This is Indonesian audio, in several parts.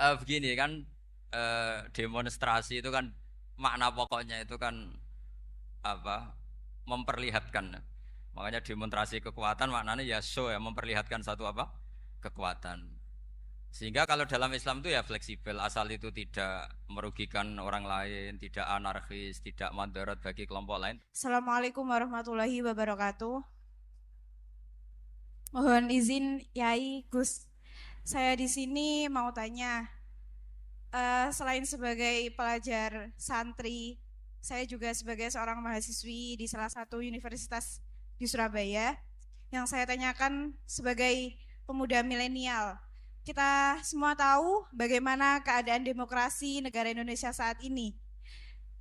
Begini kan demonstrasi itu kan makna pokoknya itu kan apa? Memperlihatkan. Makanya demonstrasi kekuatan maknanya ya show ya memperlihatkan satu apa? Kekuatan. Sehingga kalau dalam Islam itu ya fleksibel asal itu tidak merugikan orang lain, tidak anarkis, tidak mandorot bagi kelompok lain. Assalamualaikum warahmatullahi wabarakatuh. Mohon izin Yai Gus. Saya di sini mau tanya, selain sebagai pelajar santri, saya juga sebagai seorang mahasiswi di salah satu universitas di Surabaya. Yang saya tanyakan sebagai pemuda milenial, kita semua tahu bagaimana keadaan demokrasi negara Indonesia saat ini.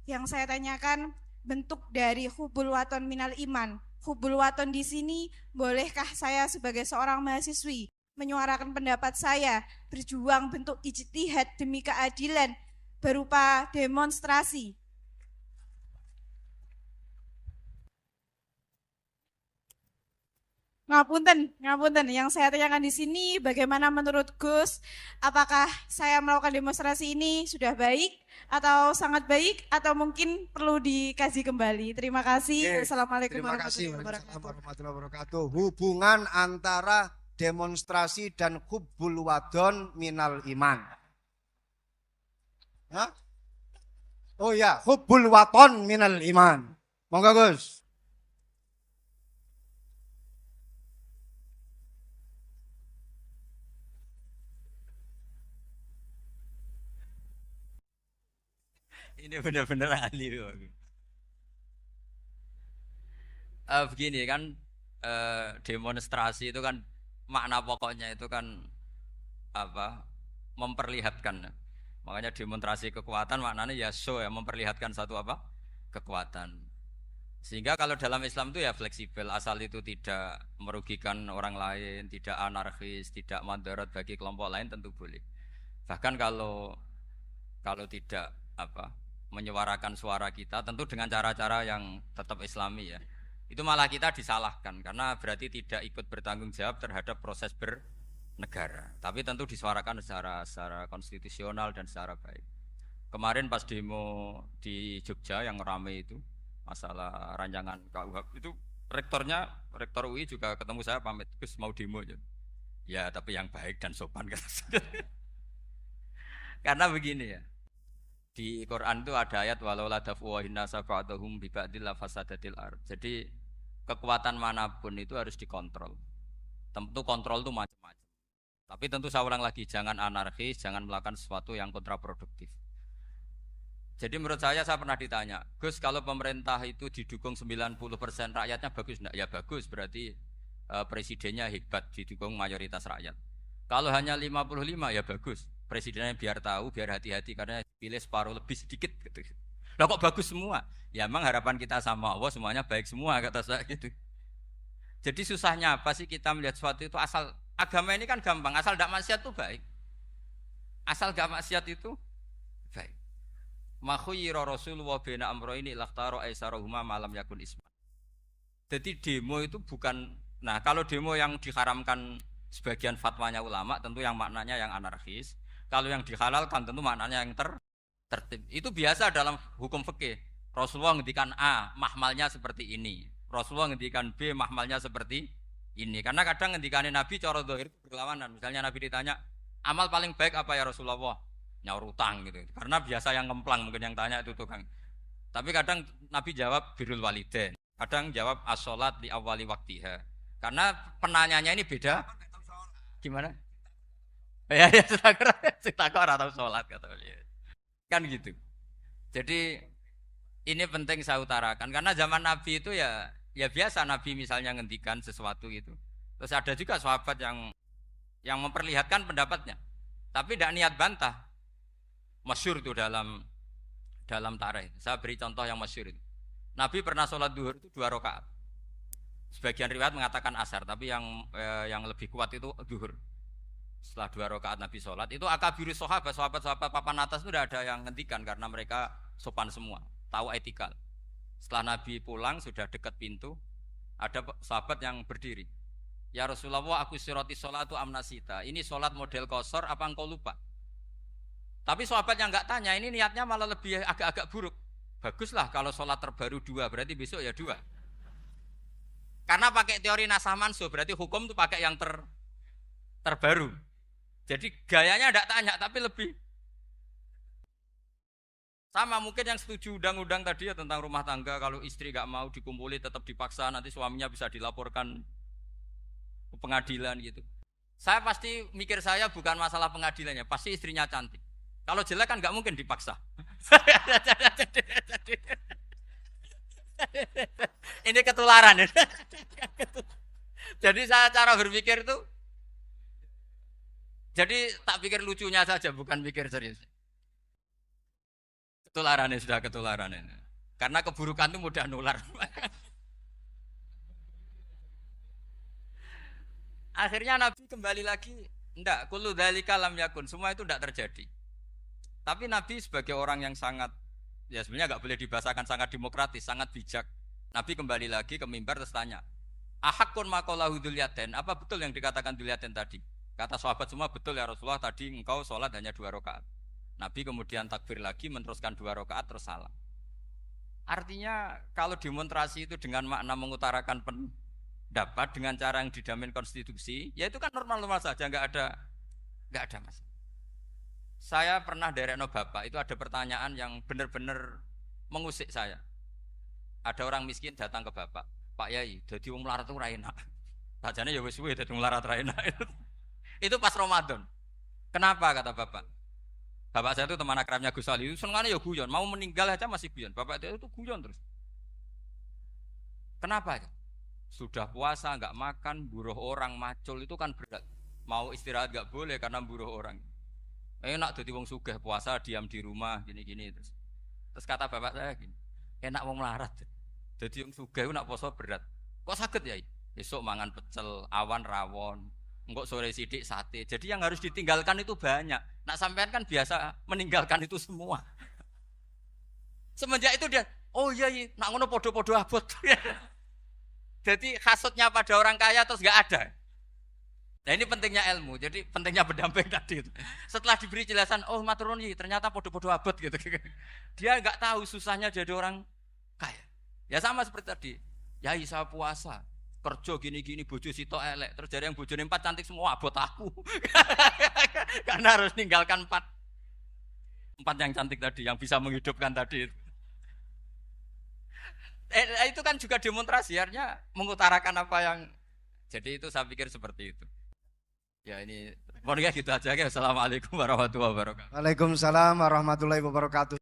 Yang saya tanyakan bentuk dari hubul waton minal iman. Hubul waton di sini, bolehkah saya sebagai seorang mahasiswi menyuarakan pendapat saya, berjuang bentuk ijtihad demi keadilan berupa demonstrasi? Ngapunten, ngapunten. Yang saya tanyakan di sini, bagaimana menurut Gus? Apakah saya melakukan demonstrasi ini sudah baik atau sangat baik atau mungkin perlu dikaji kembali? Terima kasih. Oke, Wassalamualaikum terima kasih. warahmatullahi Waalaikumsalam wabarakatuh. warahmatullahi wabarakatuh. Hubungan antara demonstrasi dan hubbul wadon minal iman. Hah? Oh ya, hubbul waton minal iman. Monggo Gus. Ini benar-benar ahli loh. Begini kan demonstrasi itu kan makna pokoknya itu kan apa? Memperlihatkan. Makanya demonstrasi kekuatan maknanya ya show ya memperlihatkan satu apa? Kekuatan. Sehingga kalau dalam Islam itu ya fleksibel asal itu tidak merugikan orang lain, tidak anarkis, tidak mandorot bagi kelompok lain tentu boleh. Bahkan kalau tidak apa menyuarakan suara kita tentu dengan cara-cara yang tetap Islami ya. Itu malah kita disalahkan karena berarti tidak ikut bertanggung jawab terhadap proses bernegara. Tapi tentu disuarakan secara konstitusional dan secara baik. Kemarin pas demo di Jogja yang ramai itu masalah rancangan KUHP itu rektor UI juga ketemu saya pamit Gus mau demo aja. Ya tapi yang baik dan sopan kata saya. Karena begini ya. Di Quran itu ada ayat walau la dafu hinna safa'atuhum bi ba'dil fasadatil ard. Jadi kekuatan manapun itu harus dikontrol. Tentu kontrol itu macam-macam. Tapi tentu saya ulang lagi jangan anarkis, jangan melakukan sesuatu yang kontraproduktif. Jadi menurut saya pernah ditanya, Gus kalau pemerintah itu didukung 90% rakyatnya bagus enggak? Ya bagus, berarti presidennya hebat didukung mayoritas rakyat. Kalau hanya 55 ya bagus, presidennya biar tahu, biar hati-hati karena pilih separuh lebih sedikit gitu. Lah kok bagus semua? Ya emang harapan kita sama Allah semuanya baik semua kata saya gitu. Jadi susahnya apa sih kita melihat sesuatu itu asal agama ini kan gampang, asal tidak maksiat itu baik. Asal gak maksiat itu baik. Makhuyira Rasulullah bina amro ini lakhtaro aisarohuma malam yakun isma. Jadi demo itu bukan, nah kalau demo yang diharamkan sebagian fatwanya ulama tentu yang maknanya yang anarkis. Kalau yang dihalalkan tentu maknanya yang tertib. Itu biasa dalam hukum fikih. Rasulullah ngendikan A, mahmalnya seperti ini. Rasulullah ngendikan B, mahmalnya seperti ini. Karena kadang ngendikanin Nabi cara zahir berlawanan. Misalnya Nabi ditanya, amal paling baik apa ya Rasulullah? Nyaur utang gitu. Karena biasa yang ngemplang mungkin yang tanya itu tukang. Tapi kadang Nabi jawab birrul walidain. Kadang jawab as-sholat di awali waktiha. Karena penanyanya ini beda. Gimana? Ya ya setakor atau sholat kata beliau. Kan gitu. Jadi ini penting saya utarakan karena zaman Nabi itu ya biasa Nabi misalnya ngendikan sesuatu itu. Terus ada juga sahabat yang memperlihatkan pendapatnya. Tapi tidak niat bantah. Masyhur itu dalam tarikh. Saya beri contoh yang masyhur itu. Nabi pernah sholat duhur itu 2 rakaat. Sebagian riwayat mengatakan asar, tapi yang lebih kuat itu duhur. Setelah 2 rakaat Nabi sholat, itu akabirus sahabat papan atas itu tidak ada yang ngendikan karena mereka sopan semua, tahu etikal. Setelah Nabi pulang sudah dekat pintu, ada sahabat yang berdiri. Ya Rasulullah, aku siroti sholat itu amnasita. Ini sholat model kosor, apa engkau lupa? Tapi sahabat yang nggak tanya, ini niatnya malah lebih agak-agak buruk. Baguslah kalau sholat terbaru 2, berarti besok ya 2. Karena pakai teori nasah mansuh, berarti hukum itu pakai yang terbaru. Jadi gayanya tidak tanya, tapi lebih sama mungkin yang setuju undang-undang tadi ya tentang rumah tangga, kalau istri gak mau dikumpuli tetap dipaksa, nanti suaminya bisa dilaporkan ke pengadilan gitu. Saya pasti mikir saya bukan masalah pengadilannya, pasti istrinya cantik. Kalau jelek kan gak mungkin dipaksa. Ini ketularan. Jadi saya cara berpikir itu, jadi tak pikir lucunya saja, bukan pikir serius. Ketularan sudah ketularan ini. Karena keburukan itu mudah nular. Akhirnya Nabi kembali lagi, enggak, kullu dzalika lam yakun, semua itu enggak terjadi. Tapi Nabi sebagai orang yang sangat, ya sebenarnya enggak boleh dibahasakan sangat demokratis, sangat bijak. Nabi kembali lagi ke mimbar terus tanya, ahakun maqalahu dzulyaten, apa betul yang dikatakan dzulyaten tadi? Kata sahabat semua, betul ya Rasulullah, tadi engkau sholat hanya 2 rakaat. Nabi kemudian takbir lagi, meneruskan 2 rakaat terus salam. Artinya kalau demonstrasi itu dengan makna mengutarakan pendapat dengan cara yang dijamin konstitusi, ya itu kan normal-normal saja, nggak ada masalah. Saya pernah derekno bapak, itu ada pertanyaan yang benar-benar mengusik saya. Ada orang miskin datang ke bapak, Pak Yai, jadi wong melarat itu ra enak. Sajane ya wis suwe dadi wong melarat ra enak. Itu pas Ramadan. Kenapa kata bapak? Bapak saya itu teman akrabnya Gus Ali, senengannya ya guyon, mau meninggal aja masih guyon. Bapak dia itu guyon terus. Kenapa? Sudah puasa nggak makan, buruh orang, macul itu kan berat. Mau istirahat nggak boleh karena buruh orang. Enak jadi wong sugih puasa diam di rumah gini-gini terus. Terus kata bapak saya gini, enak wong melarat. Jadi wong sugih nak puasa berat. Kok sakit ya? Besok mangan pecel, awan rawon. Enggak sore sidik sate. Jadi yang harus ditinggalkan itu banyak. Nak sampean kan biasa meninggalkan itu semua. Semenjak itu dia, oh iya, nak ngono podo-podo abot. Jadi hasutnya pada orang kaya terus nggak ada. Nah ini pentingnya ilmu. Jadi pentingnya berdamping tadi itu. Setelah diberi jelasan, oh matur nuwun ternyata podo-podo abot gitu. Dia nggak tahu susahnya jadi orang kaya. Ya sama seperti tadi. Ya saya puasa. Kerja gini-gini bojo sitok elek terus dari yang bojone 4 cantik semua abot aku. Karena harus ninggalkan 4 yang cantik tadi yang bisa menghidupkan tadi itu. Itu kan juga demonstrasi artinya mengutarakan apa yang, jadi itu saya pikir seperti itu. Ya ini pokoknya gitu aja ya. Assalamualaikum warahmatullahi wabarakatuh. Waalaikumsalam warahmatullahi wabarakatuh.